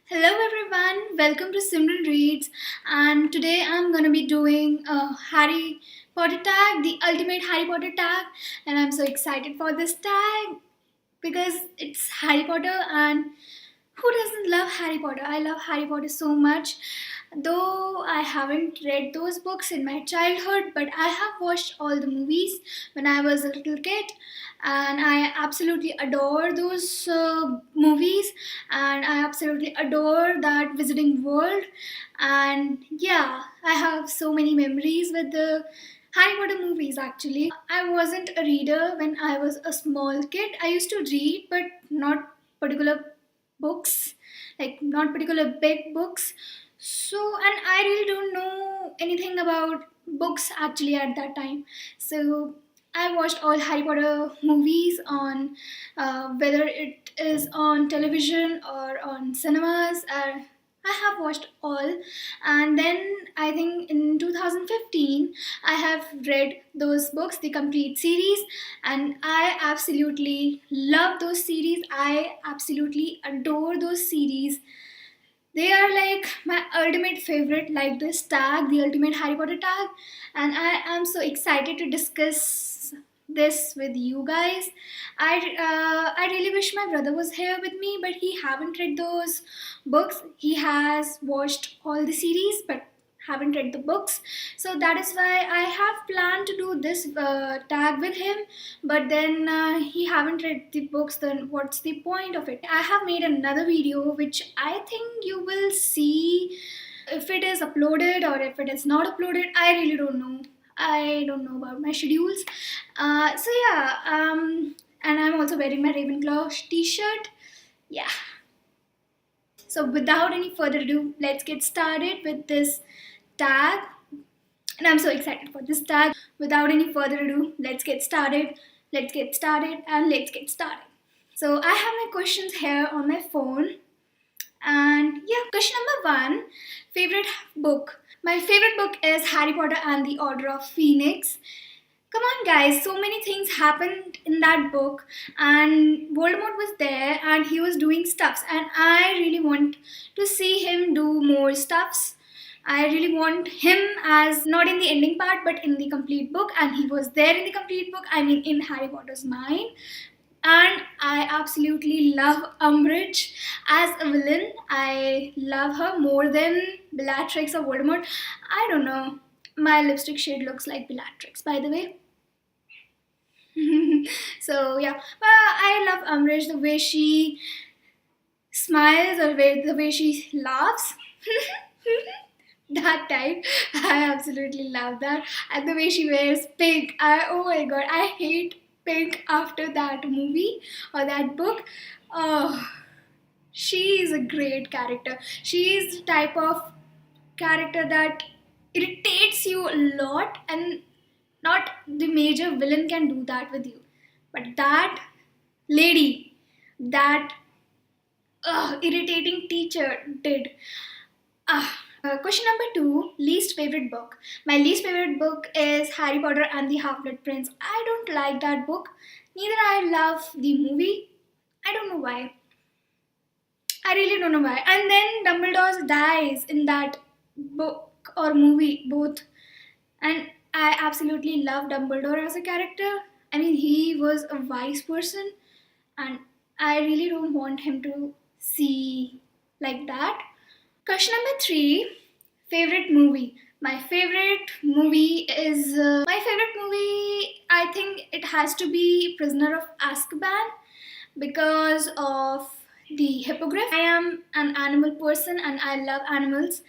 Hello everyone, welcome to Simranreads, and today I'm gonna be doing a Harry Potter tag, the ultimate Harry Potter tag, and I'm so excited for this tag because it's Harry Potter, and who doesn't love Harry Potter? I love Harry Potter so much. Though I haven't read those books in my childhood, but I have watched all the movies when I was a little kid, and I absolutely adore those movies, and I absolutely adore that visiting world. And yeah, I have so many memories with the Harry Potter movies actually. I wasn't a reader when I was a small kid. I used to read, but not particular books, like not particular big books. So, and I really don't know anything about books actually at that time. So, I watched all Harry Potter movies on whether it is on television or on cinemas. I have watched all, and then I think in 2015 I have read those books, the complete series, and I absolutely love those series. I absolutely adore those series. They are like my ultimate favorite, like this tag, the ultimate Harry Potter tag, and I am so excited to discuss this with you guys. I really wish my brother was here with me, but he haven't read those books. He has watched all the series, but haven't read the books. So that is why I have planned to do this tag with him, but then he haven't read the books. Then what's the point of it? I have made another video which I think you will see. If it is uploaded or if it is not uploaded, I really don't know. I don't know about my schedules. So yeah, and I'm also wearing my Ravenclaw t-shirt. Yeah. So without any further ado, let's get started with this tag. And I'm so excited for this tag. Without any further ado, let's get started. Let's get started and let's get started. So I have my questions here on my phone. And yeah, question number one, favorite book. My favorite book is Harry Potter and the Order of Phoenix. Come on, guys, so many things happened in that book, and Voldemort was there and he was doing stuffs, and I really want to see him do more stuffs. I really want him as not in the ending part but in the complete book, and he was there in the complete book, I mean, in Harry Potter's mind. And I absolutely love Umbridge as a villain. I love her more than Bellatrix or Voldemort. I don't know. My lipstick shade looks like Bellatrix, by the way. So yeah, I love Umbridge, the way she smiles or the way she laughs. That type, I absolutely love that. And the way she wears pink, oh my god, I hate pink after that movie or that book. Oh, she is a great character. She is the type of character that irritates you a lot, and not the major villain can do that with you, but that lady, that irritating teacher did. Question number two, least favorite book. My least favorite book is Harry Potter and the Half-Blood Prince. I don't like that book. Neither I love the movie. I don't know why. I really don't know why. And then Dumbledore dies in that book or movie, both. And I absolutely love Dumbledore as a character. I mean, he was a wise person, and I really don't want him to see like that. Question number three, favorite movie. My favorite movie. I think it has to be Prisoner of Azkaban because of the hippogriff. I am an animal person and I love animals,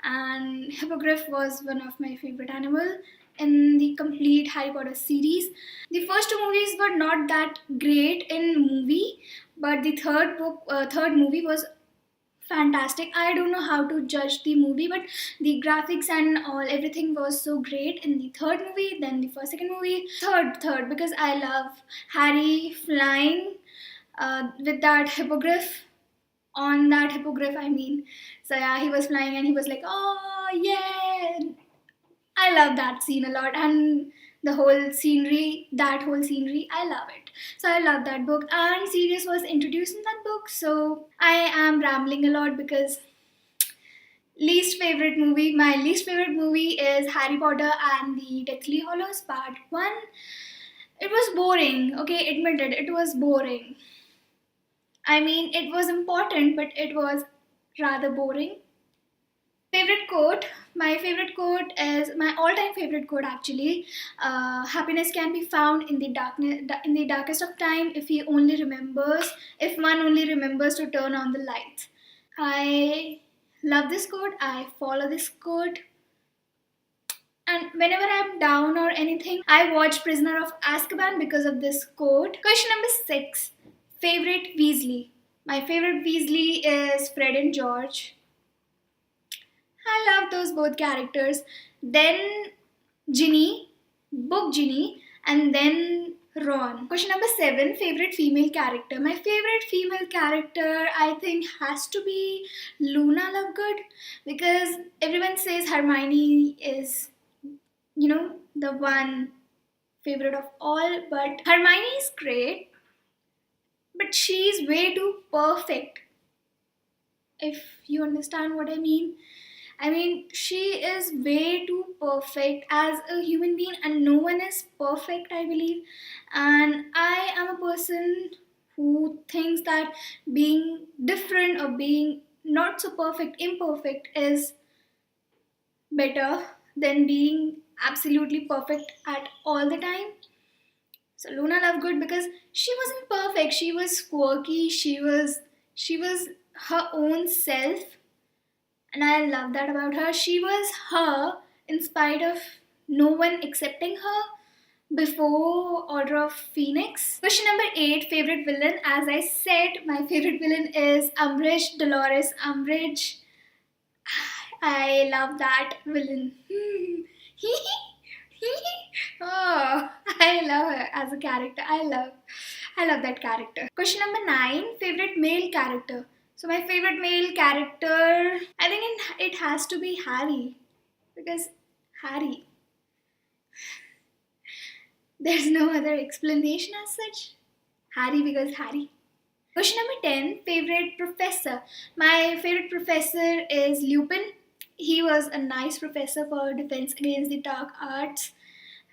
and hippogriff was one of my favorite animal in the complete Harry Potter series. The first two movies were not that great in movie, but the third movie was fantastic. I don't know how to judge the movie, but the graphics and all everything was so great in the third movie. Then the first second movie, third because I love Harry flying with that hippogriff, on that hippogriff, I mean. So yeah, he was flying and he was like, oh yeah, I love that scene a lot. And the whole scenery, that whole scenery, I love it. So I love that book, and Sirius was introduced in that book. So I am rambling a lot because my least favorite movie is Harry Potter and the Deathly Hallows Part 1. It was boring, okay, admitted, it was boring. I mean, it was important, but it was rather boring. Favorite quote. My favorite quote is my all-time favorite quote actually. Happiness can be found in the darkness, in the darkest of time, if one only remembers to turn on the lights. I love this quote. I follow this quote. And whenever I'm down or anything, I watch Prisoner of Azkaban because of this quote. Question number 6. Favorite Weasley. My favorite Weasley is Fred and George. I love those both characters. Then Ginny, book Ginny, and then Ron. Question number 7. Favorite female character. My favorite female character, I think, has to be Luna Lovegood, because everyone says Hermione is, the one favorite of all, but Hermione is great, but she's way too perfect, if you understand what I mean. I mean, she is way too perfect as a human being, and no one is perfect, I believe. And I am a person who thinks that being different or being not so perfect, imperfect, is better than being absolutely perfect at all the time. So Luna Lovegood, because she wasn't perfect, she was quirky, she was her own self, and I love that about her. She was her in spite of no one accepting her before Order of Phoenix. Question number 8, favorite villain. As I said, my favorite villain is Umbridge, Dolores Umbridge. I love that villain. Oh, I love her as a character. I love that character. Question number 9, favorite male character. So my favorite male character, I think it has to be Harry, because Harry. There's no other explanation as such. Harry, because Harry. Question number 10, favorite professor. My favorite professor is Lupin. He was a nice professor for Defense Against the Dark Arts,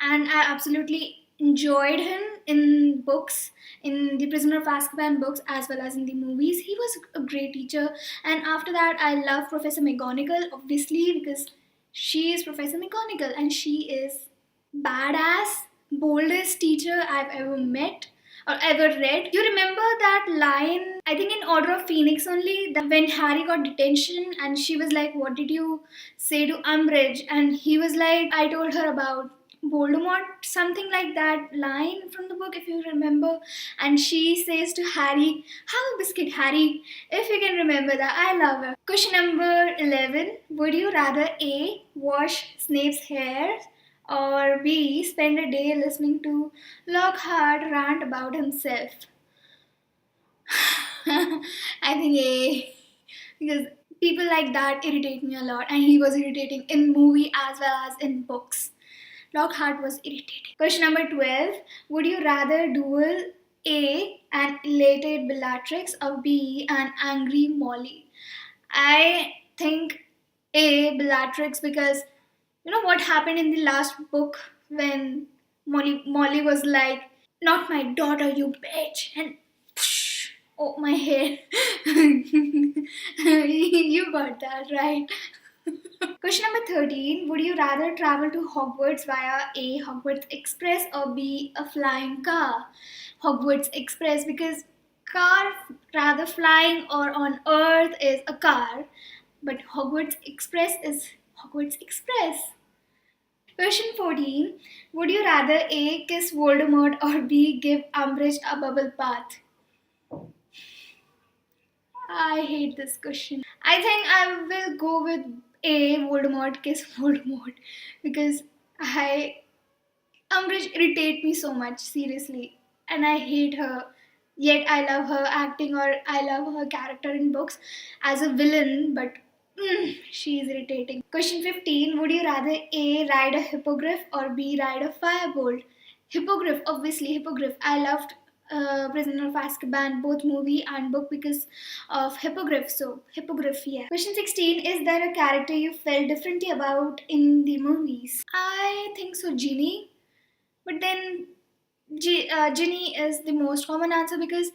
and I absolutely enjoyed him in books, in the Prisoner of Azkaban books as well as in the movies. He was a great teacher. And after that, I love Professor McGonagall, obviously, because she is Professor McGonagall and she is badass, boldest teacher I've ever met or ever read. You remember that line, I think in Order of Phoenix only, that when Harry got detention and she was like, what did you say to Umbridge? And he was like, I told her about Voldemort, something like that line from the book, if you remember. And she says to Harry, have a biscuit, Harry, if you can remember that. I love her. Question number 11, would you rather A, wash Snape's hair, or B, spend a day listening to Lockhart rant about himself? I think A, because people like that irritate me a lot, and he was irritating in movie as well as in books. Lockhart was irritating. Question number 12, would you rather duel A, an elated Bellatrix, or B, an angry Molly? I think A, Bellatrix, because you know what happened in the last book when Molly was like, not my daughter, you bitch, and psh, oh, my hair. You got that right. Question number 13, would you rather travel to Hogwarts via A, Hogwarts Express, or B, a flying car? Hogwarts Express, because car, rather flying or on earth, is a car, but Hogwarts Express is Hogwarts Express. Question 14, would you rather A, kiss Voldemort, or B, give Umbridge a bubble bath? I hate this question. I think I will go with A, Voldemort, kiss Voldemort, because Umbridge irritate me so much, seriously, and I hate her. Yet I love her acting, or I love her character in books as a villain, but She is irritating. Question 15. Would you rather A. Ride a hippogriff or B. Ride a firebolt? Hippogriff, obviously, hippogriff. I loved Prisoner of Azkaban, both movie and book, because of hippogriff. So, hippogriff, yeah. Question 16. Is there a character you felt differently about in the movies? I think so, Ginny. But then Ginny is the most common answer because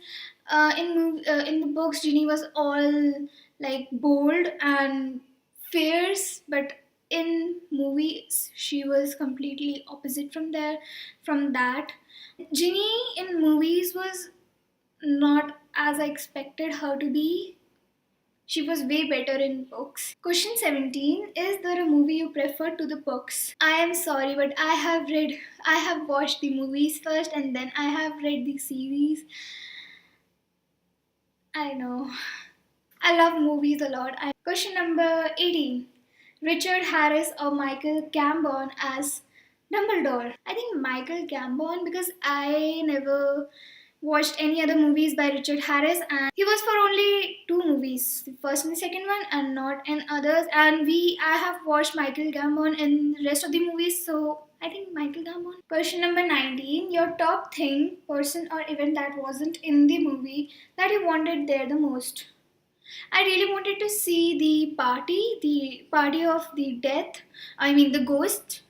in the books Ginny was all like bold and fierce, but in movies she was completely opposite from that. Ginny in movies was not as I expected her to be. She was way better in books. Question 17. Is there a movie you prefer to the books? I am sorry, but I have watched the movies first and then I have read the series. I know. I love movies a lot. Question number 18. Richard Harris or Michael Gambon as Dumbledore? I think Michael Gambon because I never watched any other movies by Richard Harris and he was for only two movies, the first and the second one and not in others, and I have watched Michael Gambon in the rest of the movies, so I think Michael Gambon. Question number 19. Your top thing, person or event that wasn't in the movie that you wanted there the most? I really wanted to see the party of the death. I mean the ghost.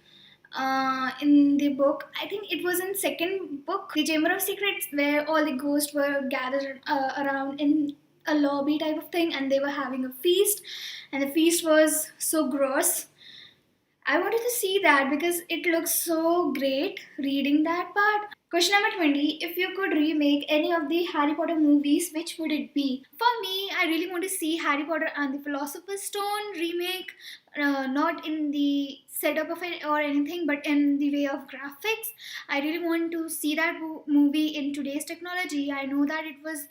In the book, I think it was in second book, the Chamber of Secrets, where all the ghosts were gathered around in a lobby type of thing, and they were having a feast, and the feast was so gross. I wanted to see that because it looks so great reading that part. Question number 20. If you could remake any of the Harry Potter movies, which would it be? For me, I really want to see Harry Potter and the Philosopher's Stone remake, not in the setup of it or anything, but in the way of graphics. I really want to see that movie in today's technology. I know that it was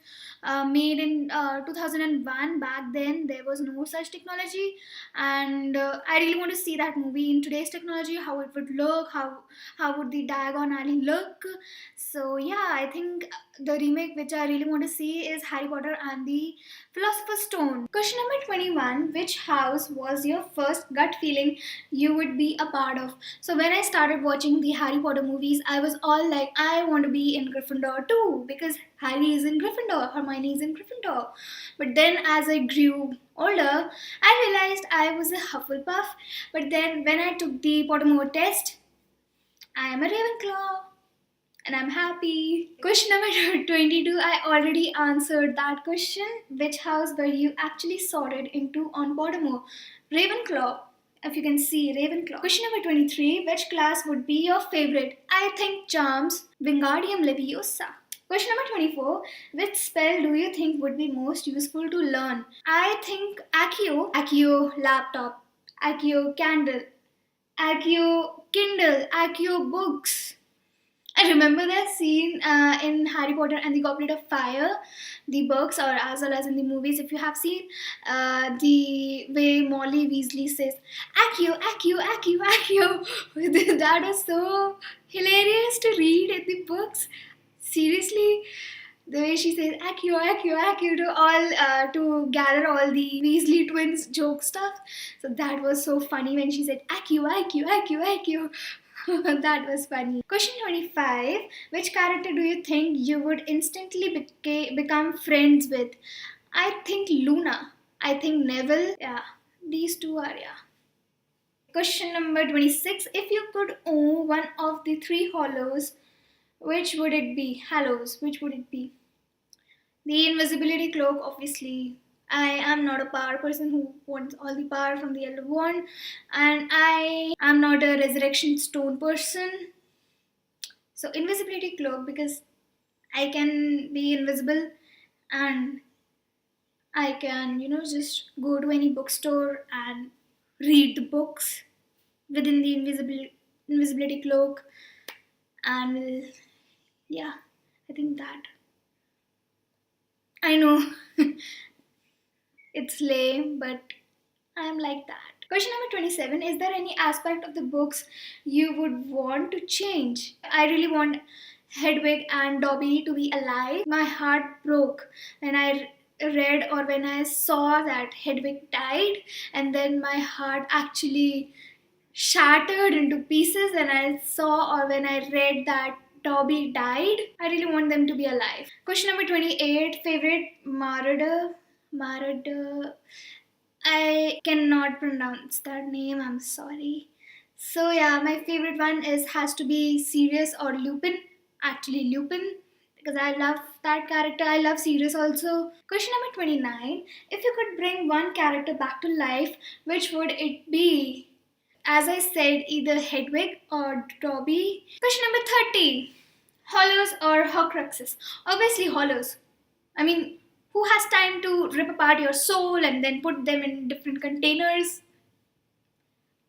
made in 2001. Back then, there was no such technology, and I really want to see that movie in today's technology, how it would look, how would the Diagon Alley look. So yeah, I think the remake which I really want to see is Harry Potter and the Philosopher's Stone. Question number 21. Which house was your first gut feeling you would be a part of? So when I started watching the Harry Potter movies, I was all like, I want to be in Gryffindor too, because Harry is in Gryffindor, Hermione is in Gryffindor. But then as I grew older, I realized I was a Hufflepuff. But then when I took the Pottermore test, I am a Ravenclaw and I'm happy. Question number 22. I already answered that question. Which house were you actually sorted into on Pottermore? Ravenclaw. If you can see, Ravenclaw. Question number 23. Which class would be your favorite? I think Charms, Wingardium Leviosa. Question number 24. Which spell do you think would be most useful to learn? I think Accio. Accio laptop. Accio candle. Accio Kindle. Accio books. I remember that scene in Harry Potter and the Goblet of Fire, the books, or as well as in the movies, if you have seen, the way Molly Weasley says, Accio, Accio, Accio, Accio. That was so hilarious to read in the books. Seriously, the way she says Accio, Accio, Accio to all to gather all the Weasley twins joke stuff. So that was so funny when she said Accio, Accio, Accio, Accio. That was funny. Question 25. Which character do you think you would instantly become friends with? I think Luna. I think Neville. Yeah, these two are, yeah. Question number 26. If you could own one of the three hollows, which would it be? Hallows, which would it be? The invisibility cloak, obviously. I am not a power person who wants all the power from the Elder Wand, and I am not a resurrection stone person. So invisibility cloak, because I can be invisible and I can, just go to any bookstore and read the books within the invisibility cloak, and yeah, I think that. I know it's lame, but I'm like that. Question number 27. Is there any aspect of the books you would want to change? I really want Hedwig and Dobby to be alive. My heart broke when I read or when I saw that Hedwig died, and then my heart actually shattered into pieces when I saw or when I read that Dobby died. I really want them to be alive. Question number 28, favorite marauder. Marauder. I cannot pronounce that name, I'm sorry. So yeah, my favorite one is has to be Sirius or Lupin. Actually Lupin, because I love that character. I love Sirius also. Question number 29. If you could bring one character back to life, which would it be? As I said, either Hedwig or Dobby. Question number 30. Hollows or Horcruxes? Obviously Hollows. I mean, who has time to rip apart your soul and then put them in different containers?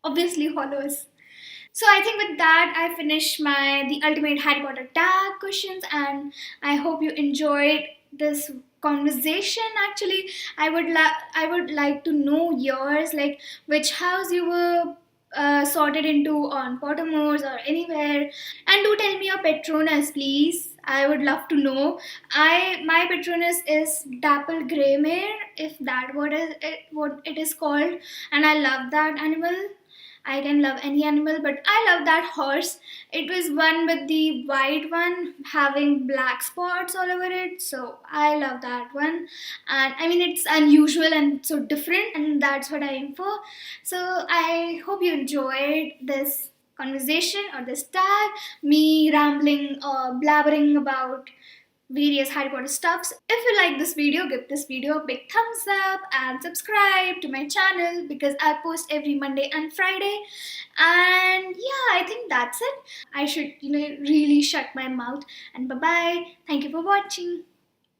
Obviously Hollows. So I think with that I finish my the ultimate Harry Potter tag questions, and I hope you enjoyed this conversation. Actually, I would like to know yours, like which house you were sorted into on Pottermore's or anywhere, and do tell me your Patronus, please. I would love to know. I My Patronus is Dapple Greymare, if that what it is called, and I love that animal. I can love any animal, but I love that horse. It was one with the white one having black spots all over it. So I love that one. And I mean, it's unusual and so different, and that's what I aim for. So I hope you enjoyed this conversation or this tag, me rambling or blabbering about various Harry Potter stuffs. If you like this video, give this video a big thumbs up and subscribe to my channel because I post every Monday and Friday. And yeah, I think that's it. I should, really shut my mouth. And bye bye. Thank you for watching.